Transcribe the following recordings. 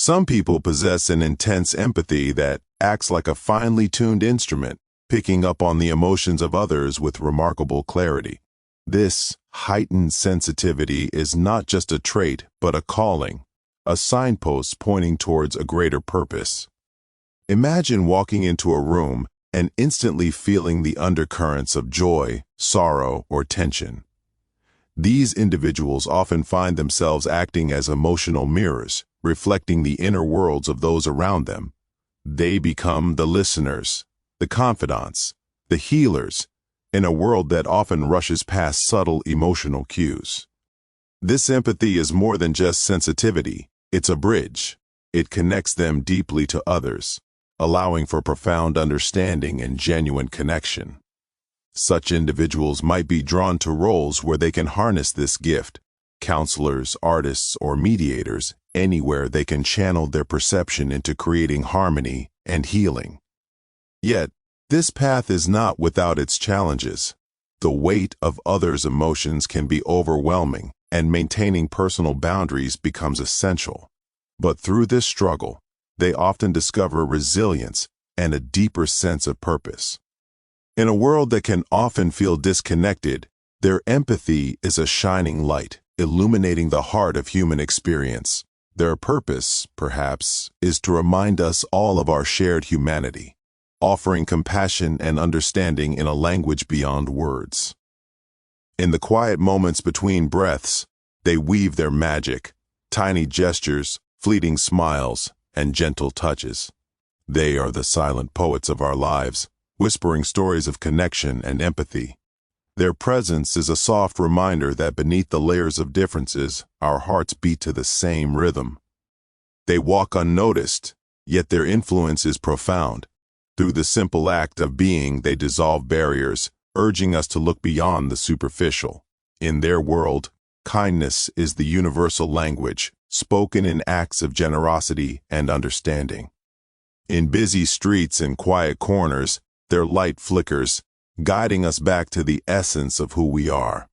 Some people possess an intense empathy that acts like a finely tuned instrument, picking up on the emotions of others with remarkable clarity. This heightened sensitivity is not just a trait, but a calling, a signpost pointing towards a greater purpose. Imagine walking into a room and instantly feeling the undercurrents of joy, sorrow, or tension. These individuals often find themselves acting as emotional mirrors, reflecting the inner worlds of those around them. They become the listeners, the confidants, the healers, in a world that often rushes past subtle emotional cues. This empathy is more than just sensitivity, it's a bridge. It connects them deeply to others, allowing for profound understanding and genuine connection. Such individuals might be drawn to roles where they can harness this gift, counselors, artists, or mediators, anywhere they can channel their perception into creating harmony and healing. Yet, this path is not without its challenges. The weight of others' emotions can be overwhelming, and maintaining personal boundaries becomes essential. But through this struggle, they often discover resilience and a deeper sense of purpose. In a world that can often feel disconnected, their empathy is a shining light, illuminating the heart of human experience. Their purpose, perhaps, is to remind us all of our shared humanity, offering compassion and understanding in a language beyond words. In the quiet moments between breaths, they weave their magic, tiny gestures, fleeting smiles, and gentle touches. They are the silent poets of our lives, whispering stories of connection and empathy. Their presence is a soft reminder that beneath the layers of differences, our hearts beat to the same rhythm. They walk unnoticed, yet their influence is profound. Through the simple act of being, they dissolve barriers, urging us to look beyond the superficial. In their world, kindness is the universal language, spoken in acts of generosity and understanding. In busy streets and quiet corners, their light flickers, guiding us back to the essence of who we are.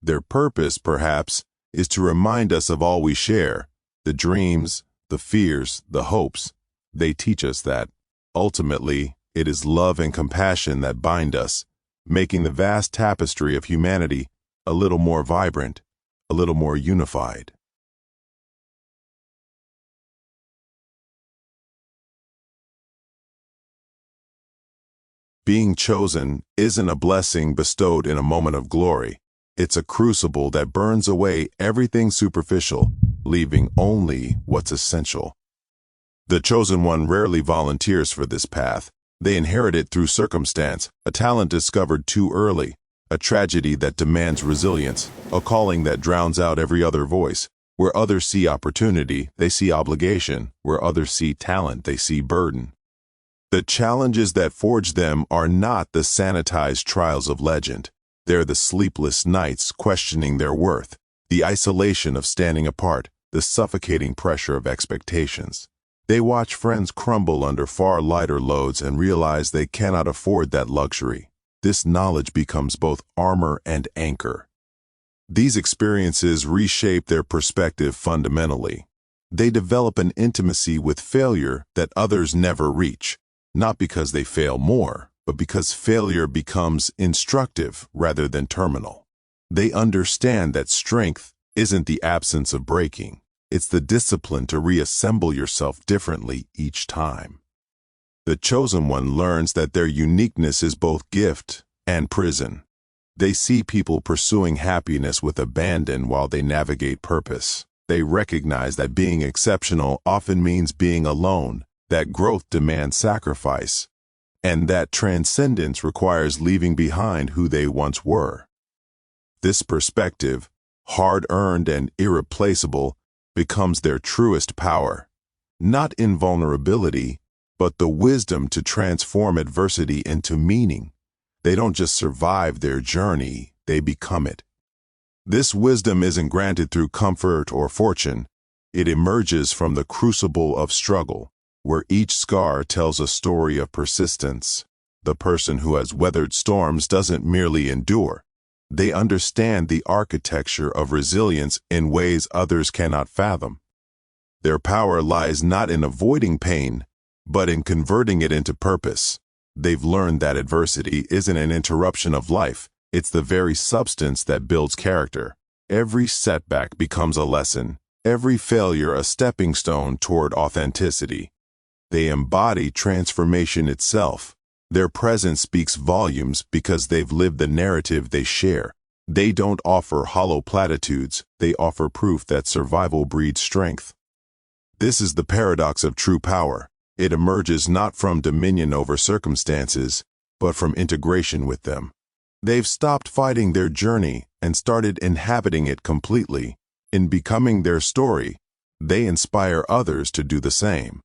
Their purpose, perhaps, is to remind us of all we share, the dreams, the fears, the hopes. They teach us that, ultimately, it is love and compassion that bind us, making the vast tapestry of humanity a little more vibrant, a little more unified. Being chosen isn't a blessing bestowed in a moment of glory. It's a crucible that burns away everything superficial, leaving only what's essential. The chosen one rarely volunteers for this path. They inherit it through circumstance, a talent discovered too early, a tragedy that demands resilience, a calling that drowns out every other voice. Where others see opportunity, they see obligation. Where others see talent, they see burden. The challenges that forge them are not the sanitized trials of legend. They're the sleepless nights questioning their worth, the isolation of standing apart, the suffocating pressure of expectations. They watch friends crumble under far lighter loads and realize they cannot afford that luxury. This knowledge becomes both armor and anchor. These experiences reshape their perspective fundamentally. They develop an intimacy with failure that others never reach. Not because they fail more, but because failure becomes instructive rather than terminal. They understand that strength isn't the absence of breaking. It's the discipline to reassemble yourself differently each time. The chosen one learns that their uniqueness is both gift and prison. They see people pursuing happiness with abandon while they navigate purpose. They recognize that being exceptional often means being alone, that growth demands sacrifice, and that transcendence requires leaving behind who they once were. This perspective, hard-earned and irreplaceable, becomes their truest power, not invulnerability, but the wisdom to transform adversity into meaning. They don't just survive their journey, they become it. This wisdom isn't granted through comfort or fortune. It emerges from the crucible of struggle, where each scar tells a story of persistence. The person who has weathered storms doesn't merely endure. They understand the architecture of resilience in ways others cannot fathom. Their power lies not in avoiding pain, but in converting it into purpose. They've learned that adversity isn't an interruption of life, it's the very substance that builds character. Every setback becomes a lesson, every failure a stepping stone toward authenticity. They embody transformation itself. Their presence speaks volumes because they've lived the narrative they share. They don't offer hollow platitudes, they offer proof that survival breeds strength. This is the paradox of true power. It emerges not from dominion over circumstances, but from integration with them. They've stopped fighting their journey and started inhabiting it completely. In becoming their story, they inspire others to do the same.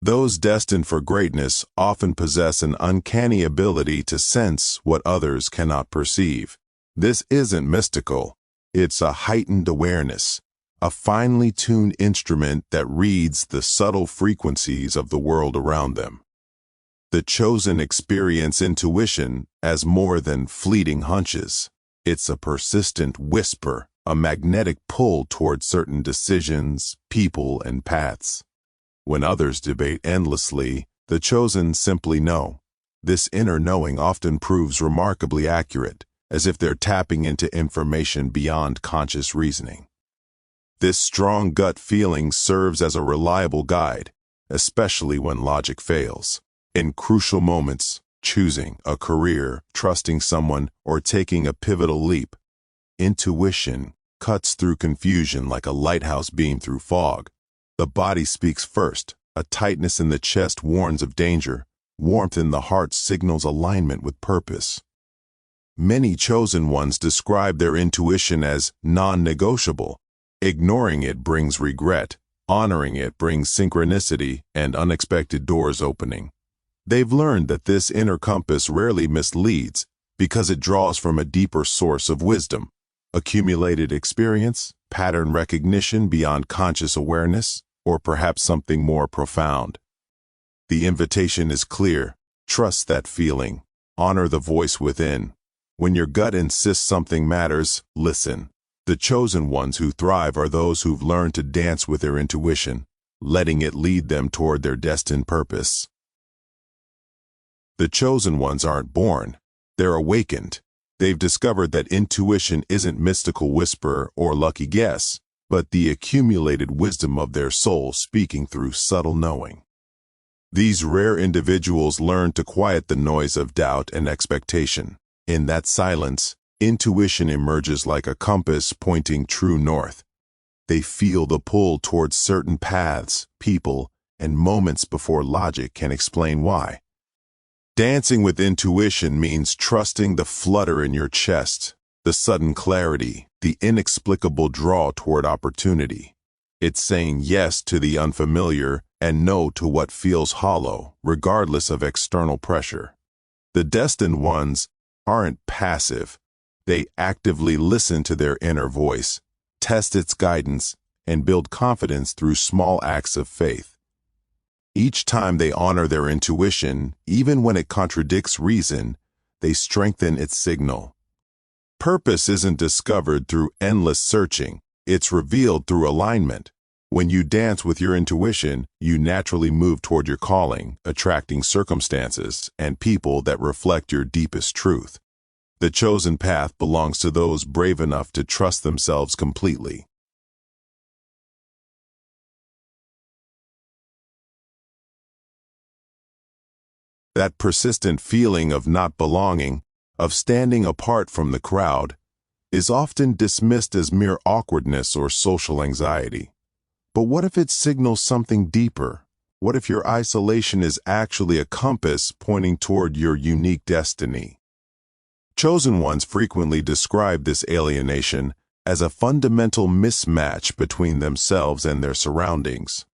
Those destined for greatness often possess an uncanny ability to sense what others cannot perceive. This isn't mystical. It's a heightened awareness, a finely tuned instrument that reads the subtle frequencies of the world around them. The chosen experience intuition as more than fleeting hunches. It's a persistent whisper, a magnetic pull toward certain decisions, people, and paths. When others debate endlessly, the chosen simply know. This inner knowing often proves remarkably accurate, as if they're tapping into information beyond conscious reasoning. This strong gut feeling serves as a reliable guide, especially when logic fails. In crucial moments, choosing a career, trusting someone, or taking a pivotal leap, intuition cuts through confusion like a lighthouse beam through fog. The body speaks first. A tightness in the chest warns of danger. Warmth in the heart signals alignment with purpose. Many chosen ones describe their intuition as non-negotiable. Ignoring it brings regret. Honoring it brings synchronicity and unexpected doors opening. They've learned that this inner compass rarely misleads because it draws from a deeper source of wisdom. Accumulated experience, pattern recognition beyond conscious awareness, or perhaps something more profound. The invitation is clear. Trust that feeling. Honor the voice within. When your gut insists something matters, listen. The chosen ones who thrive are those who've learned to dance with their intuition, letting it lead them toward their destined purpose. The chosen ones aren't born. They're awakened. They've discovered that intuition isn't mystical whisper or lucky guess, but the accumulated wisdom of their soul speaking through subtle knowing. These rare individuals learn to quiet the noise of doubt and expectation. In that silence, intuition emerges like a compass pointing true north. They feel the pull towards certain paths, people, and moments before logic can explain why. Dancing with intuition means trusting the flutter in your chest, the sudden clarity, the inexplicable draw toward opportunity. It's saying yes to the unfamiliar and no to what feels hollow, regardless of external pressure. The destined ones aren't passive. They actively listen to their inner voice, test its guidance, and build confidence through small acts of faith. Each time they honor their intuition, even when it contradicts reason, they strengthen its signal. Purpose isn't discovered through endless searching, it's revealed through alignment. When you dance with your intuition, you naturally move toward your calling, attracting circumstances and people that reflect your deepest truth. The chosen path belongs to those brave enough to trust themselves completely. That persistent feeling of not belonging, of standing apart from the crowd, is often dismissed as mere awkwardness or social anxiety. But what if it signals something deeper? What if your isolation is actually a compass pointing toward your unique destiny? Chosen ones frequently describe this alienation as a fundamental mismatch between themselves and their surroundings.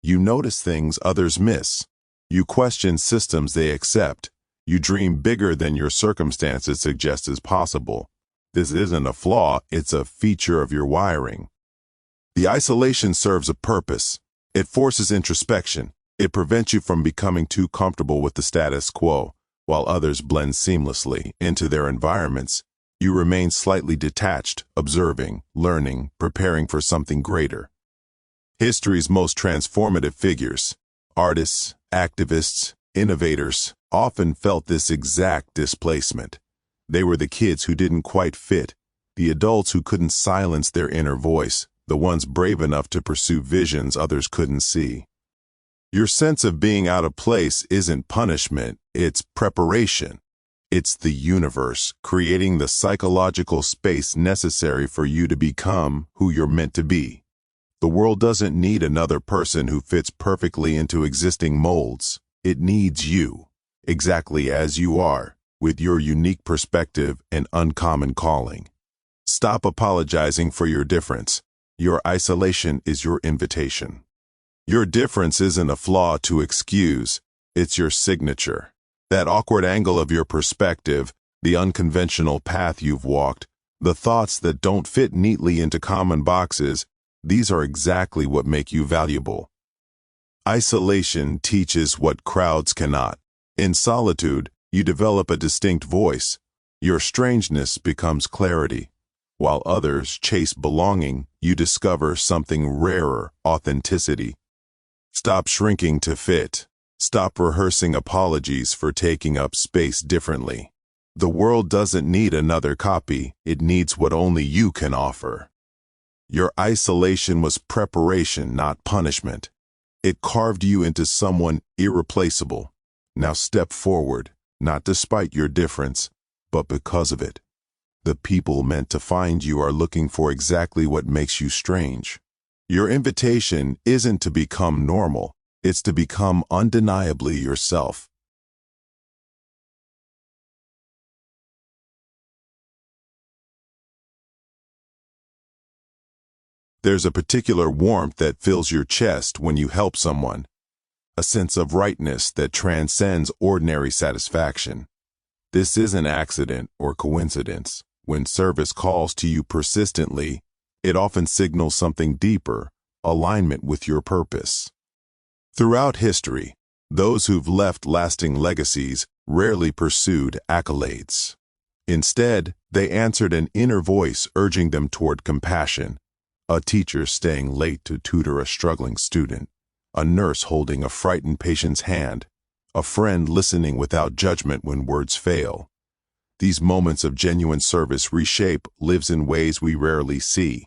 You notice things others miss. You question systems they accept. You dream bigger than your circumstances suggest is possible. This isn't a flaw, it's a feature of your wiring. The isolation serves a purpose. It forces introspection. It prevents you from becoming too comfortable with the status quo. while others blend seamlessly into their environments. You remain slightly detached, observing, learning, preparing for something greater. History's most transformative figures, artists, activists, innovators, often felt this exact displacement. They were the kids who didn't quite fit, the adults who couldn't silence their inner voice, the ones brave enough to pursue visions others couldn't see. Your sense of being out of place isn't punishment, it's preparation. It's the universe creating the psychological space necessary for you to become who you're meant to be. The world doesn't need another person who fits perfectly into existing molds. It needs you, exactly as you are, with your unique perspective and uncommon calling. Stop apologizing for your difference. Your isolation is your invitation. Your difference isn't a flaw to excuse, it's your signature. That awkward angle of your perspective, the unconventional path you've walked, the thoughts that don't fit neatly into common boxes, these are exactly what make you valuable. Isolation teaches what crowds cannot. In solitude, you develop a distinct voice. Your strangeness becomes clarity. While others chase belonging, you discover something rarer, authenticity. Stop shrinking to fit. Stop rehearsing apologies for taking up space differently. The world doesn't need another copy, it needs what only you can offer. Your isolation was preparation, not punishment. It carved you into someone irreplaceable. Now step forward, not despite your difference, but because of it. The people meant to find you are looking for exactly what makes you strange. Your invitation isn't to become normal, it's to become undeniably yourself. There's a particular warmth that fills your chest when you help someone, a sense of rightness that transcends ordinary satisfaction. This isn't accident or coincidence. When service calls to you persistently, it often signals something deeper, alignment with your purpose. Throughout history, those who've left lasting legacies rarely pursued accolades. Instead, they answered an inner voice urging them toward compassion, a teacher staying late to tutor a struggling student, a nurse holding a frightened patient's hand, a friend listening without judgment when words fail. These moments of genuine service reshape lives in ways we rarely see.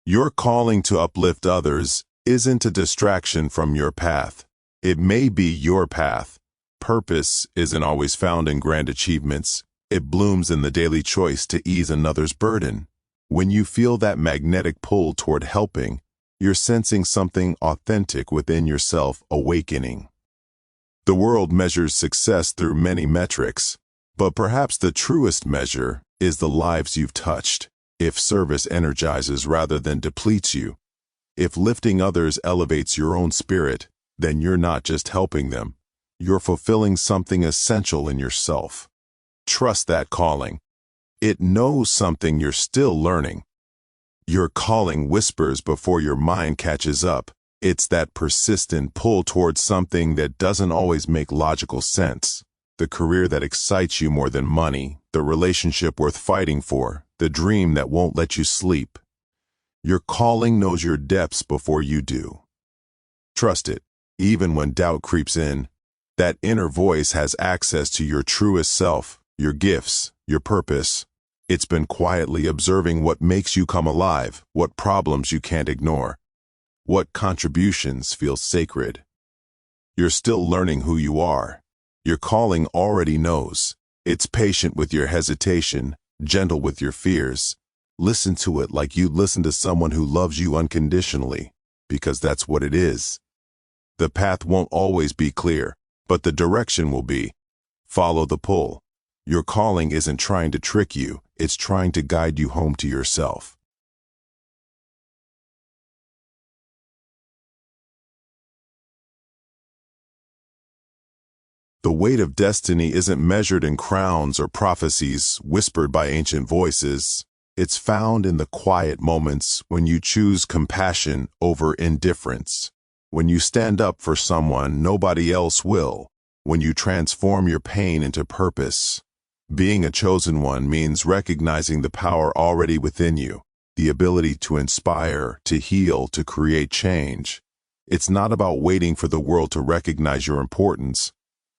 Your calling to uplift others isn't a distraction from your path. It may be your path. Purpose isn't always found in grand achievements. It blooms in the daily choice to ease another's burden. When you feel that magnetic pull toward helping, you're sensing something authentic within yourself awakening. The world measures success through many metrics, but perhaps the truest measure is the lives you've touched. If service energizes rather than depletes you, if lifting others elevates your own spirit, then you're not just helping them, you're fulfilling something essential in yourself. Trust that calling. It knows something you're still learning. Your calling whispers before your mind catches up. It's that persistent pull towards something that doesn't always make logical sense. The career that excites you more than money, the relationship worth fighting for, the dream that won't let you sleep. Your calling knows your depths before you do. Trust it, even when doubt creeps in. That inner voice has access to your truest self, your gifts, your purpose. It's been quietly observing what makes you come alive, what problems you can't ignore, what contributions feel sacred. You're still learning who you are. Your calling already knows. It's patient with your hesitation, gentle with your fears. Listen to it like you'd listen to someone who loves you unconditionally, because that's what it is. The path won't always be clear, but the direction will be. Follow the pull. Your calling isn't trying to trick you, it's trying to guide you home to yourself. The weight of destiny isn't measured in crowns or prophecies whispered by ancient voices. It's found in the quiet moments when you choose compassion over indifference, when you stand up for someone nobody else will, when you transform your pain into purpose. Being a chosen one means recognizing the power already within you, the ability to inspire, to heal, to create change. It's not about waiting for the world to recognize your importance.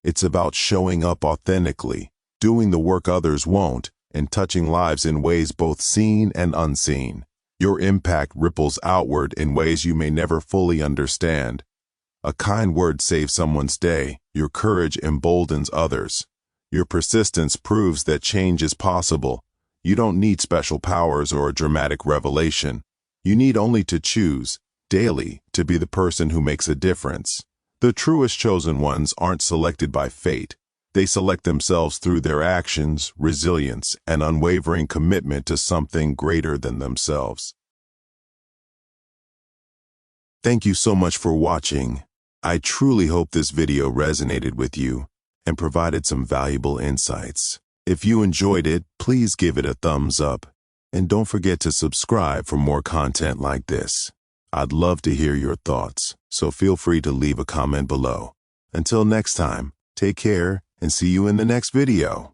It's about showing up authentically, doing the work others won't, and touching lives in ways both seen and unseen. Your impact ripples outward in ways you may never fully understand. A kind word saves someone's day. Your courage emboldens others. Your persistence proves that change is possible. You don't need special powers or a dramatic revelation. You need only to choose, daily, to be the person who makes a difference. The truest chosen ones aren't selected by fate. They select themselves through their actions, resilience, and unwavering commitment to something greater than themselves. Thank you so much for watching. I truly hope this video resonated with you and provided some valuable insights. If you enjoyed it, please give it a thumbs up, and don't forget to subscribe for more content like this. I'd love to hear your thoughts, so feel free to leave a comment below. Until next time, take care and see you in the next video.